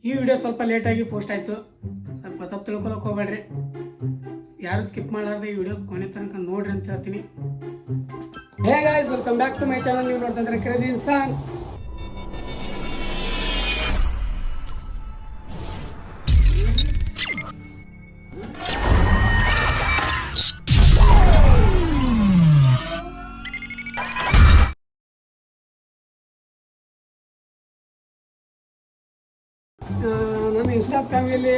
ಈ ವಿಡಿಯೋ ಸ್ವಲ್ಪ ಲೇಟಾಗಿ ಪೋಸ್ಟ್ ಆಯಿತು, ಸ್ವಲ್ಪ ತಪ್ಪು ತಿಳ್ಕೊಳಕ್ಕೆ ಹೋಗ್ಬೇಡ್ರಿ. ಯಾರು ಸ್ಕಿಪ್ ಮಾಡಲಾರ್ದೆ ಈ ವಿಡಿಯೋ ಕೊನೆ ತನಕ ನೋಡ್ರಿ ಅಂತ ಹೇಳ್ತೀನಿ. Hey guys, welcome back to my channel. ನೀವು ನೋಡ್ತಾ ಇದ್ರೆ ಕ್ರೇಜಿ ಇನ್ಸಾನ್. ನನ್ನ ಇನ್ಸ್ಟಾ ಫ್ಯಾಮಿಲಿಯಲ್ಲಿ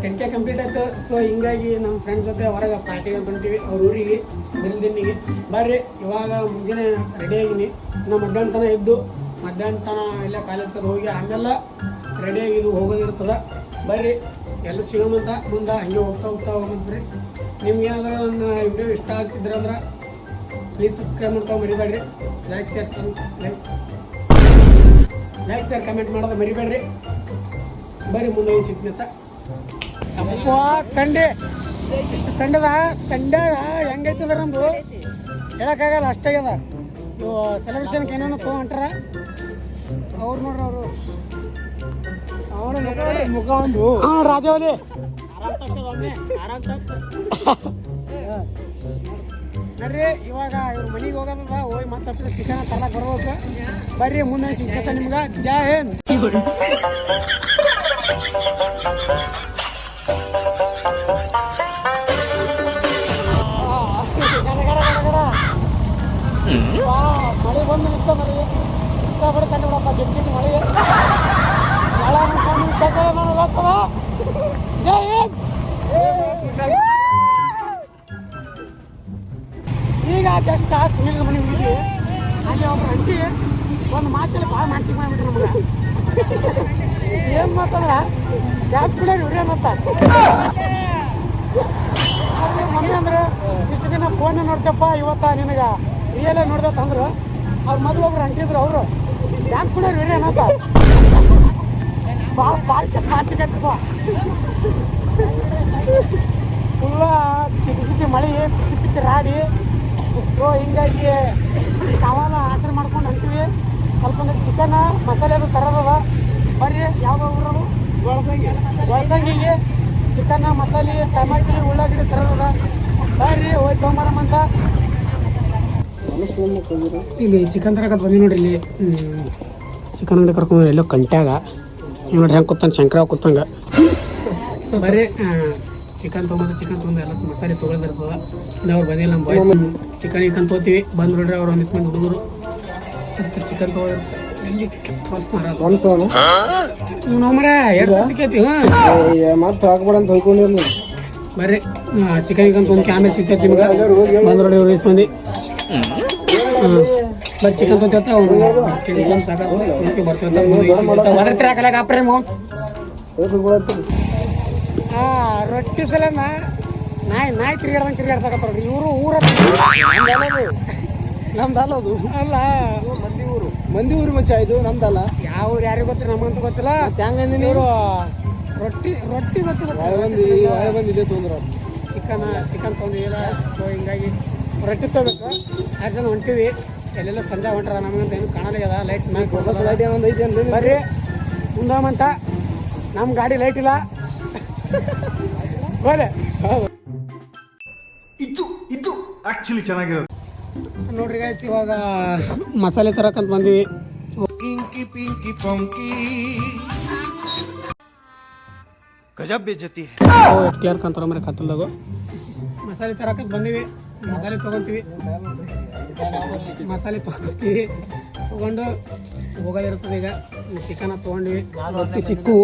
10K ಕಂಪ್ಲೀಟ್ ಆಯಿತು. ಸೊ ಹಿಂಗಾಗಿ ನಮ್ಮ ಫ್ರೆಂಡ್ಸ್ ಜೊತೆ ಹೊರಗೆ ಪಾರ್ಟಿಗೆ ಅಂತ ಹೊಂಟೀವಿ, ಅವ್ರ ಊರಿಗೆ ಬಿರ್ದಿನ್ನಿಗೆ. ಬರ್ರಿ, ಇವಾಗ ಮುಂಜಾನೆ ರೆಡಿಯಾಗಿನಿ. ಇನ್ನು ಮಧ್ಯಾಹ್ನ ತನಕ ಇದ್ದು ಮಧ್ಯಾಹ್ನ ತನಕ ಎಲ್ಲ ಕಾಲೇಜ್ಗೆ ಹೋಗಿ ಆಮೇಲೆ ರೆಡಿಯಾಗಿದ್ದು ಹೋಗೋದಿರ್ತದೆ. ಬರ್ರಿ ಎಲ್ಲ ಸಿಗೋಮಂತ ಮುಂದೆ ಹಂಗೆ ಹೋಗ್ತಾ ಹೋಗ್ರಿ. ನಿಮ್ಗೆ ಏನಾದರೂ ನನ್ನ ವಿಡಿಯೋ ಇಷ್ಟ ಆಗ್ತಿದ್ರಂದ್ರೆ ಪ್ಲೀಸ್ ಸಬ್ಸ್ಕ್ರೈಬ್ ಮಾಡ್ತಾ ಮರಿಬೇಡ್ರಿ. ಲೈಕ್ ಶೇರ್ ಕಮೆಂಟ್ ಮಾಡೋದು ಮರಿಬೇಡ್ರಿ. ಬರ್ರಿ ಮುಂದೆ ಏನು ಸಿಗ್ತಂತ. ಅಪ್ಪ ತಂಡೆ ಇಷ್ಟು ತಂಡದ ಹೆಂಗೈತದ ನಮ್ದು ಹೇಳಕ್ಕಾಗಲ್ಲ, ಅಷ್ಟಾಗ್ಯದ. ಇವು ಸೆಲೆಬ್ರೇಷನ್ಗೆ ಏನೇನೋ ತೊಗೊಂಡ್ರ ಅವ್ರು ನೋಡ್ರಿ, ಅವರು ರಾಜವಲಿ ನೋಡ್ರಿ. ಇವಾಗ ಇವ್ರ ಮನೆಗೆ ಹೋಗೋದ, ಹೋಗಿ ಮತ್ತೆ ಚಿಕನ್ ತರಕ್ ಬರ್ಬೇಕು. ಬರ್ರಿ ಮುಂದೆ ಸಿಗ್ತೈತೆ ನಿಮ್ಗೆ. ಜೈ ಹಿಂದ್. ಮಳೆ ಬಂದು ನಿಂತ ಮರಿ ಇಷ್ಟಪಟ್ಟು ಕಂಡು ಬಿಡಪ್ಪ, ಗೆದ್ದಿದ್ದು ಮಳೆ ಜೈ ಹಿಂದ್. ಈಗ ಜಸ್ಟ್ ಸುನೀಲ್ ಮನೆ ಹೋಗಿ ಅಲ್ಲಿ ಒಬ್ರು ಅಂಟಿ ಒಂದು ಮಾತಲ್ಲಿ ಭಾಳ ಮಾನಸಿಕ ಮಾಡಿಬಿಟ್ರು ನಮ್ಗೆ. ಏನು ಮಾತಂದ್ರ ಗ್ಯಾಸ್ ಕೂಡ ಇವ್ರಿ ಅನ್ನತ್ತ. ಮಮ್ಮಿ ಅಂದ್ರೆ ಇಷ್ಟು ದಿನ ಫೋನ್ ನೋಡ್ತಪ್ಪ, ಇವತ್ತ ನಿನಗೆ ರಿಯಲೇ ನೋಡ್ದತ್ತ ಅಂದ್ರು. ಅವ್ರ ಮೊದಲು ಒಬ್ರು ಅಂಟಿದ್ರು, ಅವರು ಡ್ಯಾನ್ಸ್ ಕೂಡ ಇವ್ರಿ ಅನ್ನತ್ತ. ಭಾಳ ಕೆಟ್ಟ ಮಾತಿಕತ್ತಪ್ಪ. ಫುಲ್ಲ ಸಿಕ್ಕಿ ಮಳೆ ಪಿಚ್ಚಿ ರಾಡಿ. ಸೊ ಹಿಂಗಾಗಿ ನಾವೆಲ್ಲ ಆಸರೆ ಮಾಡ್ಕೊಂಡು ಅಂತೀವಿ. ಸ್ವಲ್ಪ ಚಿಕನ್ ಮಸಾಲೆ ಅದು ತರೋದದ. ಬರ್ರಿ, ಯಾವ ಊರದು ಒಳಸಂಗಿಗೆ ಚಿಕನ್ ಮಸಾಲೆ ಟಮಾಟಿ ಉಳ್ಳಾಗಡ್ಡಿ ತರೋದದ. ಬರ್ರಿ ಹೋಗಿ ತೊಗೊಂಬರಮ್ಮಂತ. ಇಲ್ಲಿ ಚಿಕನ್ ತರಕತ್ ಬಂದಿ ನೋಡ್ರಿ. ಇಲ್ಲಿ ಚಿಕನ್ ಅಂಗಡಿ ಕರ್ಕೊಂಡ್ರಿ ಎಲ್ಲೋ ಕಂಟ್ಯಾಗ ನೋಡ್ರಿ ಹೆಂಗೆ ಕೂತಾನೆ, ಶಂಕರ ಕೂತಂಗ. ಬರ್ರಿ ಚಿಕನ್ ತೊಗೊಂಡು ಎಲ್ಲ ಮಸಾಲೆ ತೊಗೊಳ್ದಿರ್ತದ. ಇನ್ನು ಅವ್ರು ಬಂದಿಲ್ಲ, ನಮ್ಮ ಬಾಯ್ಸ್ ಚಿಕನ್ ತೊಗೋತೀವಿ. ಬಂದು ನೋಡ್ರಿ ಅವ್ರು ಒಂದಿಷ್ಟು ಮಂದಿ ಹುಡುಗರು ಸ್ವಲ್ಪ ಚಿಕನ್ ತೊಗೊಳಿರ್ತಾರೆ. ಬರ್ರಿ ಚಿಕನ್ ತೊಗೊಂಡು ಆಮೇಲೆ ಸಿಗ್ತೈತಿ ನಿಮ್ಗೆ. ಬಂದು ನೋಡ್ರಿ ಅವ್ರು ಇಷ್ಟು ಮಂದಿ ಬರ್ರಿ ಚಿಕನ್ ತೊಗೊತ ಸಾಕಾಗ್ತದೆ ಬರ್ತೈತೆ ಹಾಕಲಾಗ ಅಪ್ರೇಮು. ರೊಟ್ಟಿ ಸಲನ ನಾಯಿ ತಿರ್ಗಾಡ್ತಕ್ಕಂಥವ್ರಿ ಇವರು. ಊರ ನಮ್ದಲ್ಲದು ಅಲ್ಲ, ಮಂದಿ ಊರು ಮಚ್ಚ. ಇದು ನಮ್ದಲ್ಲ. ಯಾವ ಊರು ಯಾರಿಗೂ ಗೊತ್ತಿಲ್ಲ, ನಮಗಂತೂ ಗೊತ್ತಿಲ್ಲ. ಹೆಂಗಂದಿನಿ ಇವರು ರೊಟ್ಟಿ ಬಂದಿದೆ ತೊಂದ್ರೆ ಚಿಕನ್ ತೊಗೊಂಡಿಲ್ಲ. ಸೊ ಹಿಂಗಾಗಿ ರೊಟ್ಟಿ ತೊಗೋಬೇಕು. 6 ಜನ ಹೊಂಟಿವಿ. ಎಲ್ಲೆಲ್ಲ ಸಂಜೆ ಹೊಂಟ್ರ, ನಮಗಂತ ಏನು ಕಾಣಲಿಲ್ಲ. ಲೈಟ್ ಮ್ಯಾಗ ಬರ್ರಿ ಮುಂದೋಮಂತ. ನಮ್ಮ ಗಾಡಿ ಲೈಟ್ ಇಲ್ಲ. ಇದು ಆಕ್ಚುಲಿ ಚೆನ್ನಾಗಿರೋದು ನೋಡ್ರಿ ಗೈಸ್. ಇವಾಗ ಮಸಾಲೆ ತರಕಂತ ಬಂದ್ವಿ. ಗಜಬ್ ಬೇಜತಿ ಕೇರ್ ಕಂತಾರ ಮರೆ ಕತ್ತಲ್ದಾಗ ಮಸಾಲೆ ತರಕಂತ ಬಂದಿವಿ. ಮಸಾಲೆ ತೊಗೊತೀವಿ ತೊಗೊಂಡು ಹೋಗೋದಿರ್ತದೆ. ಈಗ ಚಿಕನ್ ತೊಗೊಂಡ್ವಿ. ರೊಟ್ಟಿ ಸಿಕ್ಕು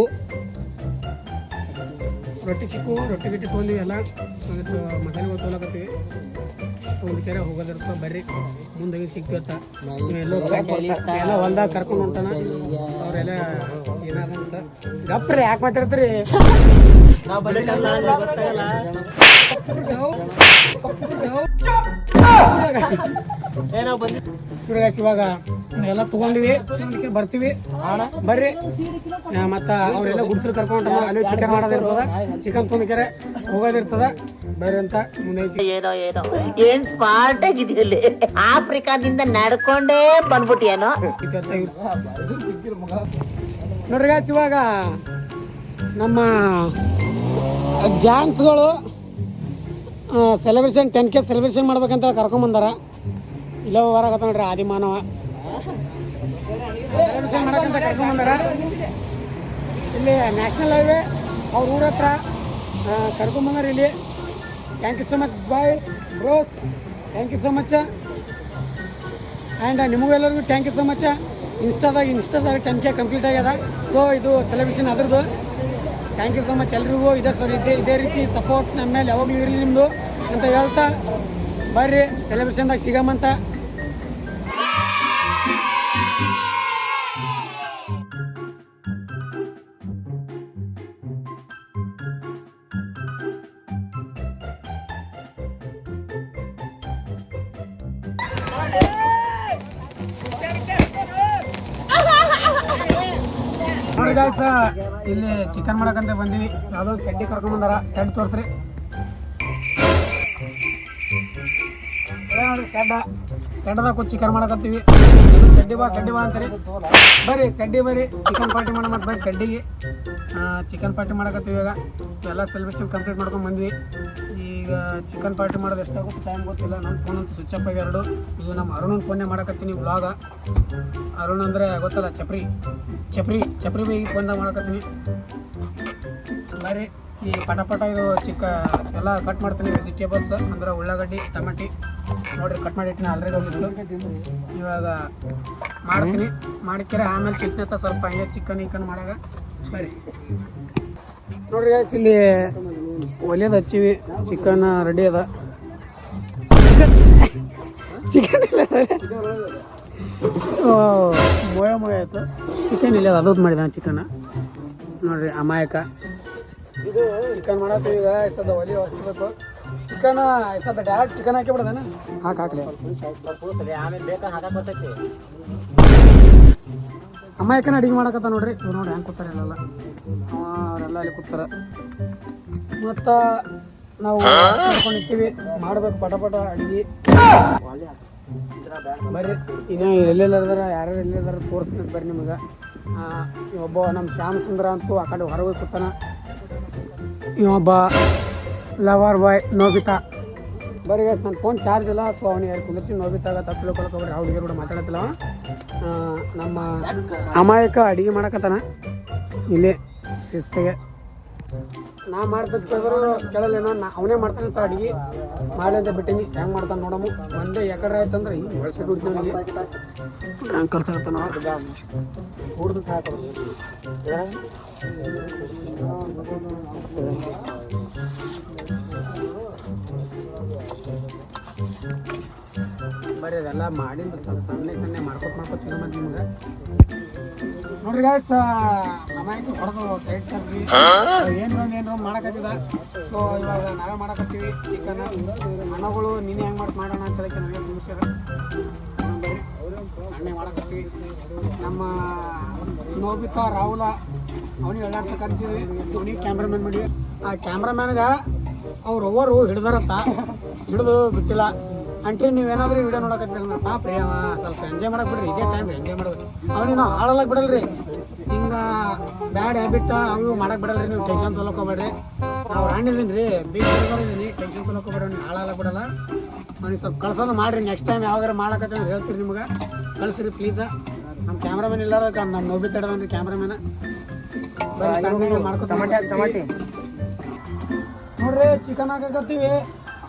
ರೊಟ್ಟಿ ಗಿಟ್ಟಿ ತೊಗೊಂಡ್ವಿ. ಎಲ್ಲ ಒಂದಿಟ್ಟು ಮಸಾಲೆ ತೊಗೊಳಕತ್ತೀವಿ. ಒಂದು ಕೆರೆ ಹೋಗೋದಿರ್ತದೆ. ಬರ್ರಿ ಮುಂದೆ ಸಿಗ್ತೀವತ್ತ. ಎಲ್ಲ ಹೊಲ್ದಾಗ ಕರ್ಕೊಂಡು ಹೊಂಟಾನ. ಅವರೆಲ್ಲ ಏನಾದಂತ ಗಪ್ರಿ ಯಾಕೆ ಮಾತಾಡ್ತೀರಿ? ಇವಾಗ ಎಲ್ಲ ತಗೊಂಡಿವಿ, ಬರ್ತೀವಿ. ಬರ್ರಿ ಮತ್ತೆ ಅವರೆಲ್ಲ ಗುಡ್ಸಲು ಕರ್ಕೊಂಡ ಅಲ್ಲಿ ಚಿಕನ್ ಮಾಡೋದಿರ್ತದ. ಚಿಕನ್ ತೊಂದಕೆರೆ ಹೋಗೋದಿರ್ತದ. ಬರ್ರಿ ಅಂತ ಮುಂದೆ ಏನ್ ಸ್ಮಾರ್ಟ್ ಆಗಿದೆಯಲ್ಲಿ ಆಫ್ರಿಕಾದಿಂದ ನಡ್ಕೊಂಡೇ ಬಂದ್ಬಿಟ್ಟಿಯೇನೋ. ನೋಡ್ರಿ ಗಾಯ್ಸ್, ಇವಾಗ ನಮ್ಮ ಜಾನ್ಸ್ಗಳು ಸೆಲೆಬ್ರೇಷನ್ 10K ಸೆಲೆಬ್ರೇಷನ್ ಮಾಡ್ಬೇಕಂತ ಕರ್ಕೊಂಬಂದಾರ. ಇಲ್ಲ ಹೊರಗತ್ತ ನೋಡ್ರಿ ಆದಿಮಾನವ ಸೆಲೆಬ್ರೇಷನ್ ಮಾಡಕ್ಕಂತ ಕರ್ಕೊಂಬಂದಾರ. ಇಲ್ಲಿ ನ್ಯಾಷನಲ್ ಹೈವೇ ಅವ್ರ ಊರ ಹತ್ರ ಕರ್ಕೊಂಬಂದಾರ ಇಲ್ಲಿ. Thank you so much bye bros, thank you so much. And ನಿಮಗೂ ಎಲ್ಲರಿಗೂ ಥ್ಯಾಂಕ್ ಯು ಸೊ ಮಚ್. ಇನ್ಸ್ಟಾದಾಗ 10K ಕಂಪ್ಲೀಟ್ ಆಗ್ಯದ. ಸೊ ಇದು ಸೆಲೆಬ್ರೇಷನ್ ಅದ್ರದ್ದು. ಥ್ಯಾಂಕ್ ಯು ಸೊ ಮಚ್ ಎಲ್ರಿಗೂ. ಇದೇ ರೀತಿ ಸಪೋರ್ಟ್ ನಮ್ಮ ಮೇಲೆ ಯಾವಾಗಲೂ ಇರಲಿ ನಿಮ್ಮದು ಅಂತ ಹೇಳ್ತಾ ಬರ್ರಿ ಸೆಲೆಬ್ರೇಷನ್ದಾಗ ಸಿಗಮ್ಮಂತ. ನೋಡಿ ಗಾಯ್ಸ್, ಇಲ್ಲಿ ಚಿಕನ್ ಮಾಡಕ್ಕಂತ ಬಂದಿವಿ. ಯಾವುದೋ ಸೆಡ್ಡಿ ಕರ್ಕೊಂಬಂದಾರ. ಸೆಡ್ ತೋರಿಸ್ರಿ. ನೋಡ್ರಿ ಸೆಡ್ದಾಗ ಚಿಕನ್ ಮಾಡಕತ್ತೀವಿ. ಸೆಡ್ಡಿ ಬಾ ಅಂತಾರೆ. ಬರ್ರಿ ಚಿಕನ್ ಪಾರ್ಟಿ ಮಾಡೋ ಮತ್ತೆ ಬರ್ರಿ ಸೆಡ್ಡಿಗೆ ಚಿಕನ್ ಪಾರ್ಟಿ ಮಾಡಕತ್ತೀವಿ. ಈಗ ಎಲ್ಲ ಸೆಲೆಬ್ರೇಷನ್ ಕಂಪ್ಲೀಟ್ ಮಾಡ್ಕೊಂಡು ಬಂದ್ವಿ. ಈಗ ಚಿಕನ್ ಪಾರ್ಟಿ ಮಾಡೋದು ಎಷ್ಟಾಗುತ್ತೆ ಟೈಮ್ ಗೊತ್ತಿಲ್ಲ. ನನ್ನ ಫೋನ್ ಅಂತೂ ಸ್ವಿಚ್ ಆಫ್ ಆಗಿ 2. ಇದು ನಮ್ಮ ಅರುಣನ ಫೋನ್ನೇ ಮಾಡಕತ್ತೀನಿ ವ್ಲಾಗ. ಅರುಣ್ ಅಂದರೆ ಗೊತ್ತಲ್ಲ, ಚಪ್ರಿ ಬೈ ಫೋನ್ದಾಗ ಮಾಡಕತ್ತೀನಿ. ಬರ್ರಿ ಈ ಪಟ ಇದು ಎಲ್ಲ ಕಟ್ ಮಾಡ್ತೀನಿ. ವೆಜಿಟೇಬಲ್ಸ್ ಅಂದ್ರೆ ಉಳ್ಳಾಗಡ್ಡಿ, ಟಮಾಟಿ ನೋಡ್ರಿ ಕಟ್ ಮಾಡಿಟ್ಟಿನಿ ಆಲ್ರೆಡಿ ಹೋಗಿತ್ತು. ಇವಾಗ ಮಾಡ್ತೀನಿ. ಮಾಡಿಕ್ಕಿರ ಆಮೇಲೆ ಚಿಕ್ಕನತ್ತ ಸ್ವಲ್ಪ ಹಂಗೆ ಚಿಕನ್ ಮಾಡಾಗ ಬರ್ರಿ. ನೋಡ್ರಿ ಗೈಸ್, ಇಲ್ಲಿ ಒಲೆದು ಹಚ್ಚಿವಿ. ಚಿಕನ್ ರೆಡಿ ಅದ. ಚಿಕನ್ ಇಲ್ಲ ಮೊಯ ಆಯ್ತು. ಚಿಕನ್ ಇಲ್ಲ ಅದು ಮಾಡಿದ ಚಿಕನ್. ನೋಡ್ರಿ ಅಮಾಯಕ ಚಿಕನ್ ಮಾಡತ್ತೀವಿ. ಈಗ ಎಸದ ಒಲಿ ಹಚ್ಬೇಕು. ಚಿಕನ್ ಎಸದ ಡೈರೆಕ್ಟ್ ಚಿಕನ್ ಹಾಕಿ ಬಿಡೋದೇನ? ಹಾಕ್ಲಿ ಅಮಾಯಕನ ಅಡಿಗೆ ಮಾಡಕತ್ತ ನೋಡ್ರಿ. ಇವ್ರು ನೋಡಿ ಹೆಂಗೆ ಕೂತಾರೆ ಎಲ್ಲ. ಅವರೆಲ್ಲ ಅಲ್ಲಿ ಕೂತಾರ. ಮತ್ತು ನಾವು ಇರ್ತೀವಿ ಮಾಡ್ಬೇಕು ಪಟ ಅಡಿಗೆ. ಬರ್ರಿ ಇನ್ನು ಎಲ್ಲೆಲ್ಲದಾರ ಯಾರ್ಯಾರು ಎಲ್ಲೆಲ್ಲಾರ ತೋರಿಸ್ತೀನಿ ಬರ್ರಿ ನಿಮಗೆ. ಒಬ್ಬ ನಮ್ಮ ಶ್ಯಾಮ್ ಸುಂದರ ಅಂತೂ ಆ ಕಡೆ ಹೊರಗೆ ಕೂತಾನ. ಇವೊಬ್ಬ ಲವರ್ ಬಾಯ್ ನೋಬಿತಾ. ಬರ್ರಿ ನನ್ನ ಫೋನ್ ಚಾರ್ಜ್ ಇಲ್ಲ. ಸೊ ಅವನಿಗೆ ಯಾರು ಕುಂದಿರ್ಸಿ ನೋಬಿತಾಗ ತಪ್ಪಿಳ್ಕೊಳಕ್ಕೆ ಹೋಗ್ರಿ. ಹುಡುಗಿರು ಕೂಡ ಮಾತಾಡತ್ತಿಲ್ಲ. ನಮ್ಮ ಅಮಾಯಕ ಅಡಿಗೆ ಮಾಡಕತ್ತಾನ ಇಲ್ಲಿ ಶಿಸ್ತಿಗೆ. ನಾ ಮಾಡ್ತಿದ್ರು ಕೇಳಲ್ಲೇನೋ. ಅವನೇ ಮಾಡ್ತಾನೆ ಅಂತ ಅಡಿಗೆ ಮಾಡಿ ಅಂತ ಬಿಟ್ಟಿನಿ. ಹೆಂಗೆ ಮಾಡ್ತಾನೆ ನೋಡಮ್ಮ. ಒಂದೇ ಎಕಡೆ ಆಯ್ತಂದ್ರೆ ಹಿಂಗೆ ಬಳಸಿ ಬಿಡ್ತೀನಿ ಅವನಿಗೆ. ಹೆಂಗೆ ಕರ್ಸಾಗತ್ತಾನ ಹುಡ್ದು ಹಾಕೋದು. ಬರೀ ಅದೆಲ್ಲ ಮಾಡಿಂದ ಸಣ್ಣ ಮಾಡ್ಕೊತ ಸಿಗಮ್ಮ ನಿಮ್ಗೆ. ನೋಡ್ರಿ ಗಾಯ್ಸ್, ಅಮಾಯಕ ಹೊಡೆದು ಸೈಡ್ ಸರ್ವಿ ಏನ್ರ ಮಾಡಕತ್ತಿದ. ಸೊ ಇವಾಗ ನಾವೇ ಮಾಡಕತ್ತೀವಿ ಚಿಕನ್. ಹಣ್ಣಗಳು ನೀನೇ ಹೆಂಗೆ ಮಾಡೋಣ ಅಂತ ಹೇಳಕ್ಕೆ ನಾವೇ ಮುಗಿಸ್ಯಾರ. ಅಣ್ಣೆ ಮಾಡಕತ್ತೀವಿ. ನಮ್ಮ ನೋಬಿತಾ ರಾಹುಲ ಅವನಿಗೆ ಹೇಳಾಡ್ತಕ್ಕಂತೀವಿ. ಅವನಿಗೆ ಕ್ಯಾಮ್ರಾಮನ್ ಮಾಡಿ. ಆ ಕ್ಯಾಮ್ರಾಮ್ಯಾನ್ಗೆ ಅವ್ರು ಓವರು ಹಿಡ್ದಾರತ್ತ. ಹಿಡಿದು ಬಿಟ್ಟಿಲ್ಲ. ಅಂಟ್ರಿ ನೀವೇನಾದ್ರೂ ವಿಡಿಯೋ ನೋಡಕತ್ತೀರ ಪ್ರಿಯವ ಸ್ವಲ್ಪ ಎಂಜಾಯ್ ಮಾಡಕ್ಕೆ ಬಿಡ್ರಿ. ಇದೇ ಟೈಮ್ ರೀ ಎಂಜಾಯ್ ಮಾಡೋದು. ಅವ್ನಿಗೆ ನಾವು ಹಾಳಲ್ಲಕ್ಕೆ ಬಿಡಲ್ರಿ. ಹಿಂಗೆ ಬ್ಯಾಡ್ ಹ್ಯಾಬಿಟ್ ಅವು ಮಾಡಕ್ಕೆ ಬಿಡಲ್ರಿ. ನೀವು ಟೆನ್ಷನ್ ತೊಗೊಳ್ಕೋಬೇಡ್ರಿ. ನಾವು ರಾಣಿದ್ದೀನಿ ರೀ, ಬೀಚ್ ಇದ್ದೀನಿ. ಟೆನ್ಷನ್ ತೊಗೊಳ್ಕೋಬೇಡ್ರಿ. ಅವ್ನಿಗೆ ಹಾಳಾಗಕ್ಕೆ ಬಿಡಲ್ಲ. ಅವ್ನಿಗೆ ಸ್ವಲ್ಪ ಕಳ್ಸೋದು ಮಾಡಿರಿ. ನೆಕ್ಸ್ಟ್ ಟೈಮ್ ಯಾವಾಗಾರ ಮಾಡಕತ್ತೆ ಅಂತ ಹೇಳ್ತೀರಿ ನಿಮ್ಗೆ. ಕಳಿಸ್ರಿ ಪ್ಲೀಸ. ನಮ್ಮ ಕ್ಯಾಮ್ರಾಮನ್ ಇಲ್ಲಾರ ನಮ್ಮ ನೋಬಿತಾ ಇಡೋದ್ರಿ ಕ್ಯಾಮ್ರಾಮನ್. ಮಾಡ್ಕೊತ ನೋಡ್ರಿ ಚಿಕನ್ ಹಾಕಕತ್ತೀವಿ.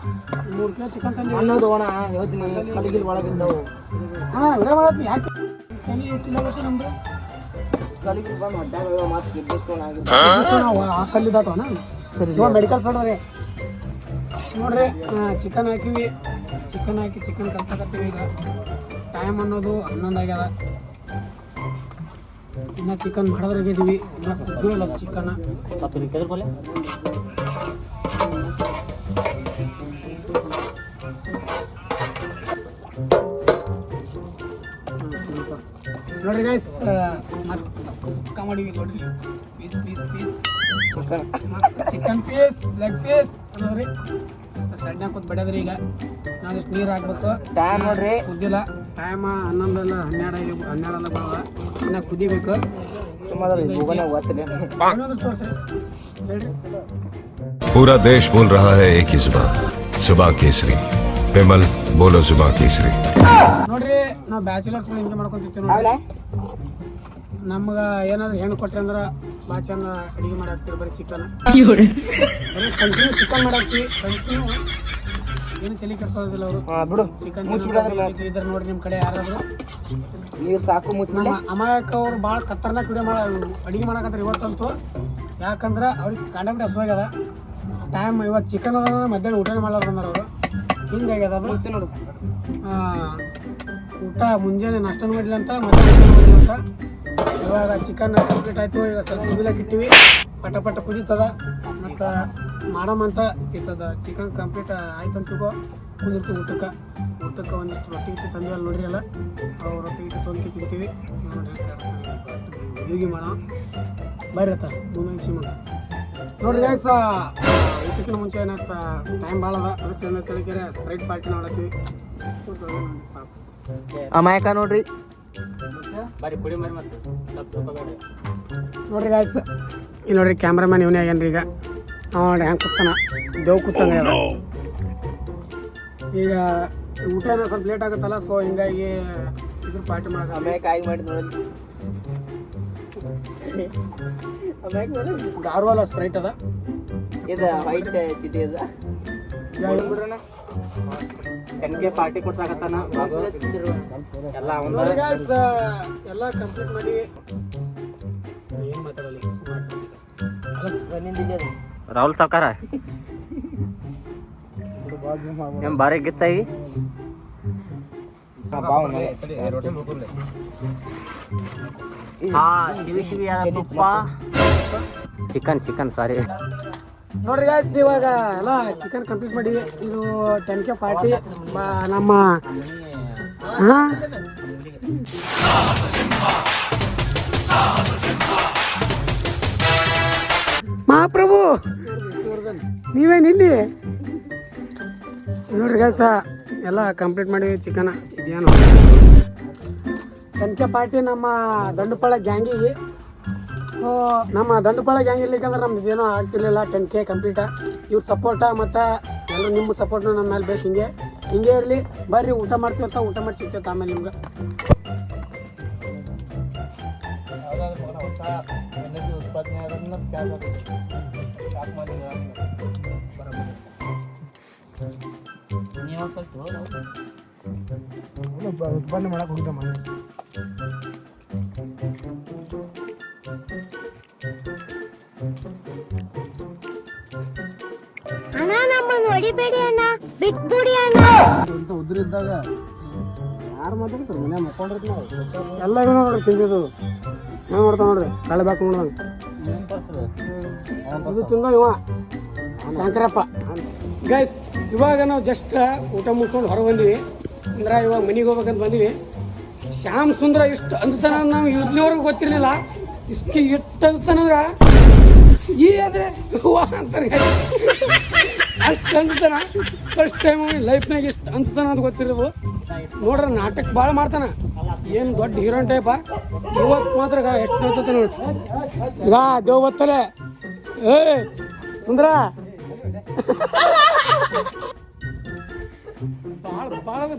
3 ಕಿಲೋ ಚಿಕನ್ ತಂದಿವಿ. ಅನ್ನೋದು ಒಣ ಹೇಳ್ತೀನಿ ಕಲಿಗಿಲ್ ಒಳಗಿಂದವು. ವಿಡಿಯೋ ಮಾಡತ್ತಿ ಯಾಕೆ ಕಲಿ ಕಿಲೋ ಗೊತ್ತು ನಮ್ದು ಕಲಿಗಿಲ್ ಬಂದು ಹೊಟ್ಟಾಗ ಮಾತು ಗೆದ್ದಿತ್ತು. ನಾವು ಆ ಕಲ್ಲಿದ್ದಾತವನ ಸರಿ ಮೆಡಿಕಲ್ ಫೋಟೋ ರೀ. ನೋಡ್ರಿ ಚಿಕನ್ ಹಾಕಿವಿ. ಚಿಕನ್ ಹಾಕಿ ಚಿಕನ್ ಕಲ್ಸಕತ್ತೀವಿ. ಈಗ ಟೈಮ್ ಅನ್ನೋದು 11 ಆಗ್ಯದ. ಇನ್ನು ಚಿಕನ್ ಮಾಡೋದ್ರಾಗಿದ್ದೀವಿ. ಇನ್ನು ಕುದ್ದಿಲ್ಲ ಚಿಕನ್. ನೋಡ್ರಿ ಗೈಸ್, ಮಸ್ತ್ ಮಾಡಿವಿ ನೋಡ್ರಿ. Piece chicken piece leg piece ನೋಡ್ರಿ. ಸಣ್ಣ ಕೂತ್ ಬಡಿಯೋದ್ರಿ. ಈಗ ನಾವು ಇಷ್ಟು ನೀರು ಹಾಕ್ಬೇಕು. ಟೈಮ್ ನೋಡ್ರಿ ಕುದ್ದಿಲ್ಲ. ಟೈಮ್ 11 ಅಲ್ಲ 12 ಬಾವ. ಇನ್ನು ಕುದಿಬೇಕು. ಇನ್ನೊಂದು ತೋರಿಸ್ರಿ ಹೇಳ್ರಿ. पूरा देश बोल रहा है एक ही जुबान, जुबान केसरी। पेमल बोलो जुबान केसरी। ನೋಡ್ರಿ ನಾವು ಬ್ಯಾಚುಲರ್ಸ್ ಹಿಂಗೆ ಮಾಡ್ಕೊಂತಿರ್ತೀವಿ ನೋಡ್ರಿ. ನಮ್ಗೆ ಏನಾದ್ರು ಹೆಣ್ಣು ಕೊಟ್ರಿ ಅಂದ್ರೆ ಭಾಳ ಚಂದ ಅಡುಗೆ ಮಾಡಾಕ್ತೀವಿ. ಬರೀ ಚಿಕನ್ ಕಂಟಿನ್ಯೂ ಚಿಕನ್ ಮಾಡಾಕ್ತೀವಿ. ಕಂಟಿನ್ಯೂ ಏನು ತಲೆ ಕೆಡ್ಸೋದಿಲ್ಲ ಅವರು. ಚಿಕನ್ ಇದ್ರೆ ನೋಡ್ರಿ ನಿಮ್ಮ ಕಡೆ ಯಾರಾದ್ರು ನೀರು ಸಾಕು ನಮ್ಮ ಅಮಾಯಕ ಅವ್ರು ಭಾಳ ಖತರ್ನಾಕ್ ವಿಡಿಯೋ ಅಡುಗೆ ಮಾಡಕತ್ತಾರೆ ಇವತ್ತಂತೂ. ಯಾಕಂದ್ರೆ ಅವ್ರಿಗೆ ಕಂಡಬಿಟ್ಟು ಹಸುವಾಗ್ಯದ. ಟೈಮ್ ಇವತ್ತು ಚಿಕನ್ ಅದ ಮಧ್ಯಾಹ್ನ ಊಟನೇ ಮಾಡೋರು ಬಂದಾರ ಅವರು. ಹಿಂಗಾಗ್ಯದ ಅದು ನೋಡು. ಊಟ ಮುಂಜಾನೆ ನಾಷ್ಟನೂ ಮಾಡಿಲ್ಲ ಅಂತ ಮಧ್ಯಾಹ್ನ ಮಾಡಿಲ್ಲ ಅಂತ. ಇವಾಗ ಚಿಕನ್ ಕಂಪ್ಲೀಟ್ ಆಯಿತು. ಈಗ ಸ್ವಲ್ಪ ಕುದಿಲಕ್ಕೆ ಇಟ್ಟಿವಿ. ಪಟ ಪಟ ಕುದೀತದ ಮತ್ತು ಮಾಡಮಂತ ಚಿಕ್ಕದ ಚಿಕನ್ ಕಂಪ್ಲೀಟ್ ಆಯ್ತು ಅಂತಿಗೋ ಕುದಿರ್ತೀವಿ ಊಟಕ್ಕೆ ಒಂದಿಷ್ಟು ರೊಟ್ಟಿ ಇಟ್ಟು ತಂದಿವಲ್ಲ ನೋಡ್ರಿ ಅಲ್ಲ. ಅವು ರೊಟ್ಟಿ ಇಟ್ಟು ತಂದು ತಿಂತೀವಿ. ಅಡುಗೆ ಮಾಡೋ ಬರೀತ ಮುಂದೆ ಮಾಡ ನೋಡ್ರಿ ಗೈಸ್. ಊಟಕ್ಕಿಂತ ಮುಂಚೆ ಏನಾಗ್ತ ಟೈಮ್ ಭಾಳ ಅದ. ಅದಕ್ಕೆ ಏನೋ ತಿಳಿಕೆರೆ ಸ್ಪ್ರೈಟ್ ಪಾರ್ಟಿ ನೋಡತ್ತೀವಿ. ಅಮಾಯಕ ನೋಡ್ರಿ. ನೋಡ್ರಿ ಗಾಯ್ಸ್, ಇಲ್ಲಿ ನೋಡ್ರಿ ಕ್ಯಾಮ್ರಾಮನ್ ಇವನೇ ಆಗ್ಯಾನ್ರಿ. ಈಗ ನೋಡ್ರಿ ಹೆಂಗೆ ಕೂತಾನ, ದೇವ್ ಕೂತಂಗ ಅದ. ಈಗ ಊಟ ಸ್ವಲ್ಪ ಲೇಟ್ ಆಗುತ್ತಲ್ಲ, ಸೊ ಹಿಂಗಾಗಿ ಇದ್ರ ಪಾರ್ಟಿ ಮಾಡೋದು. ಅಮಾಯಕ ಆಗಿ ಮಾಡಿ ನೋಡಿ. ಅಮಾಯಕ ನೋಡಿ. ದಾರ್ವಾಲ ಸ್ಪ್ರೈಟ್ ಅದ. ಇದು ವೈಟ್ ತಿಟಿ ಅದ. ಬಿಡ್ರಣ ಟೆನ್ಕೆ ಪಾರ್ಟಿ ಕೊಡ್ಸಾಕತ್ತಾನ ಎಲ್ಲ. ನೋಡ್ರಿ ಗಾಯ್ಸ್, ಎಲ್ಲ ಕಂಪ್ಲೀಟ್ ಮಾಡಿ ಏನು ಮಾತಾಡಲಿ. ರಾಹುಲ್ ಸಾವ್ಕಾರ ಏನ್ ಬಾರಿ ಗಿತ್ತಾಗಿ ಶಿವಿ ತುಪ್ಪ ಚಿಕನ್ ಸಾರಿ. ನೋಡ್ರಿ ಗಾಯ್ಸ್, ಇವಾಗ ಎಲ್ಲ ಚಿಕನ್ ಕಂಪ್ಲೀಟ್ ಮಾಡಿ ಇದು 10K ಪಾರ್ಟಿ ನಮ್ಮ ಮಹಾಪ್ರಭು ನೀವೇನು ಇಲ್ಲಿ ನೋಡ್ರಿ ಗಾಯ್ಸ. ಎಲ್ಲ ಕಂಪ್ಲೀಟ್ ಮಾಡಿ ಚಿಕನ್ ಇದೇನು 10K ಪಾರ್ಟಿ ನಮ್ಮ ದಂಡುಪಾಳ ಗ್ಯಾಂಗಿಗೆ. ಸೊ ನಮ್ಮ ದಂಡುಪಾಳ ಗ್ಯಾಂಗ್ ಇರ್ಲಿಕ್ಕಂದ್ರೆ ನಮ್ದು ಏನೋ ಆಗ್ತಿರ್ಲಿಲ್ಲ. 10K ಕಂಪ್ಲೀಟ. ಇವ್ರ ಸಪೋರ್ಟ ಮತ್ತು ಎಲ್ಲರೂ ನಿಮ್ಮ ಸಪೋರ್ಟ್ನ ನಮ್ಮ ಮೇಲೆ ಬೇಕು. ಹಿಂಗೆ ಇರಲಿ. ಬರ್ರಿ ಊಟ ಮಾಡ್ತೀವತ್ತ, ಊಟ ಮಾಡಿ ಸಿಗ್ತೈತೆ ಆಮೇಲೆ ನಿಮ್ಗೆ. ಉತ್ಪನ್ನ ಮಾಡಕ್ಕೆ ಹೋಗಿದ್ದಮ್ಮ. ಅಣ್ಣ ನಮ್ಮನ್ನು ಹೊಡಿಬೇಡಿ ಅಣ್ಣ, ಬಿಟ್ಬಿಡಿ ಅಣ್ಣ. ಇಂಥ ಉದ್ರಿದ್ದಾಗ ಯಾರು ಮಾತಾಡ್ತಾರೆ? ಮನೆ ಮಕ್ಕೊಂಡಿರ್ತೀವಿ ನಾವು ಎಲ್ಲ ನೋಡ್ರಿ ತಿಂದಿದ್ದು. ಏನು ಮಾಡ್ತಾವ ನೋಡ್ರಿ, ಕಳೆಬೇಕು ನೋಡ್ದಂಗೆ. ಇದು ತಿಂದ ಇವ ಶಂಕರಪ್ಪ. ಗೈಸ್, ಇವಾಗ ನಾವು ಜಸ್ಟ್ ಊಟ ಮುಗಿಸ್ಕೊಂಡು ಹೊರಗೆ ಬಂದಿವಿ. ಅಂದ್ರೆ ಇವಾಗ ಮನೆಗೆ ಹೋಗ್ಬೇಕಂತ ಬಂದಿವಿ. ಶ್ಯಾಮ್ ಸುಂದರ ಇಷ್ಟು ಅಂತಾನ ನಾವು ಇದ್ನವ್ರಿಗೆ ಗೊತ್ತಿರಲಿಲ್ಲ. ಇಷ್ಟು ಅನ್ಸ್ತಾನಂದ್ರ ಈ ಆದ್ರೆ ಅಂತಾರೆ. ಅಷ್ಟು ಅನ್ಸ್ತಾನ. ಫಸ್ಟ್ ಟೈಮ್ ಲೈಫ್ನಾಗ ಇಷ್ಟು ಅನ್ಸ್ತಾನ ಅಂತ ಗೊತ್ತಿರೋದು. ನೋಡ್ರಿ ನಾಟಕ ಭಾಳ ಮಾಡ್ತಾನ. ಏನು ದೊಡ್ಡ ಹೀರೋನ್ ಟೈಪ. ಇವತ್ತು ಮಾತ್ರ ಎಷ್ಟು ಅನ್ಸುತ್ತೆ ನೋಡ್ರಿ. ಈಗ ದೇವ್ ಬತ್ತಲೆ ಏ ಸುಂದರ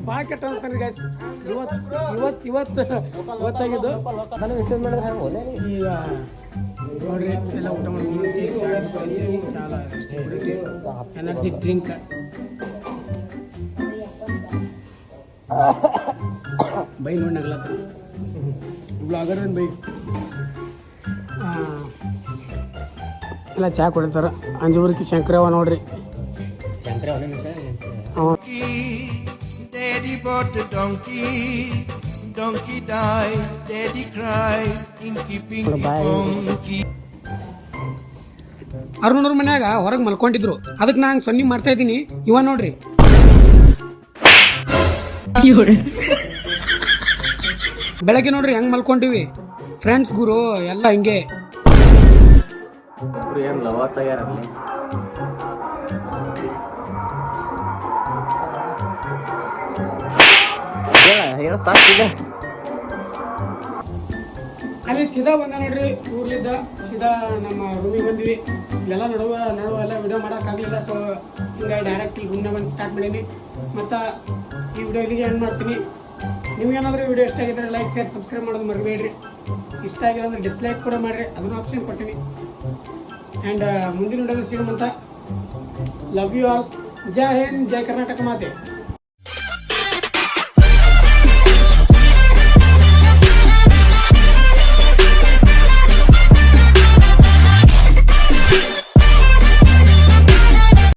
ಭಾಳ ಕೆಟ್ಟ ಅನ್ಸ್ತಾನೆ ಗೈಸ್. ಇವತ್ತಾಗಿದ್ದು ಈಗ ನೋಡ್ರಿ. ಎಲ್ಲ ಊಟ ಮಾಡಿ ಚಾಲ ಎನರ್ಜಿ ಡ್ರಿಂಕ್ ಬೈ ನೋಡಿ ನಗ್ಲತ್ತ ಬ್ಲಾಗರ್ ಬೈ. ಎಲ್ಲ ಚಹಾ ಕೊಡ್ತಾರ. ಅಂಜೂರ್ಕಿ ಶಂಕರವ ನೋಡ್ರಿ. Daddy bought a donkey, donkey died, daddy cried, inky pinky ponky. ಅರುಣವ್ರ ಮನ್ಯಾಗ ಹೊರಗೆ ಮಲ್ಕೊಂಡಿದ್ರು. ಅದಕ್ಕೆ ನಾನು ಸೊನ್ನೆ ಮಾಡ್ತಾ ಇದ್ದೀನಿ. ಇವ ನೋಡ್ರಿ ಬೆಳಗ್ಗೆ ನೋಡ್ರಿ ಹೆಂಗ್ ಮಲ್ಕೊಂಡಿವಿ ಫ್ರೆಂಡ್ಸ್ ಗುರು ಎಲ್ಲ ಹಿಂಗೆ. ಅಲ್ಲಿ ಸೀದಾ ಬಂದ ನೋಡ್ರಿ, ಊರ್ಲಿದ್ದ ಸೀದಾ ನಮ್ಮ ರೂಮಿಗೆ ಬಂದ್ವಿ. ಇಲ್ಲೆಲ್ಲ ನಡುವ ಎಲ್ಲ ವಿಡಿಯೋ ಮಾಡೋಕ್ಕಾಗಲಿಲ್ಲ. ಸೊ ಹಿಂಗಾಗಿ ಡೈರೆಕ್ಟ್ ಇಲ್ಲಿ ರೂಮ್ನ ಬಂದು ಸ್ಟಾರ್ಟ್ ಮಾಡೀನಿ. ಮತ್ತು ಈ ವಿಡಿಯೋ ಇಲ್ಲಿಗೆ ಎಂಡ್ ಮಾಡ್ತೀನಿ. ನಿಮ್ಗೇನಾದರೂ ವಿಡಿಯೋ ಇಷ್ಟ ಆಗಿದ್ರೆ ಲೈಕ್, ಶೇರ್, ಸಬ್ಸ್ಕ್ರೈಬ್ ಮಾಡೋದು ಮರಿಬೇಡ್ರಿ. ಇಷ್ಟ ಆಗಿಲ್ಲ ಅಂದರೆ ಡಿಸ್ಲೈಕ್ ಕೂಡ ಮಾಡಿರಿ, ಅದನ್ನು ಆಪ್ಷನ್ ಕೊಟ್ಟಿನಿ. ಆ್ಯಂಡ್ ಮುಂದಿನ ವಿಡಿಯೋದಲ್ಲಿ ಸಿಗೋಮಂತ. Love you all. ಜೈ ಹಿಂದ್, ಜೈ ಕರ್ನಾಟಕ ಮಾತೆ.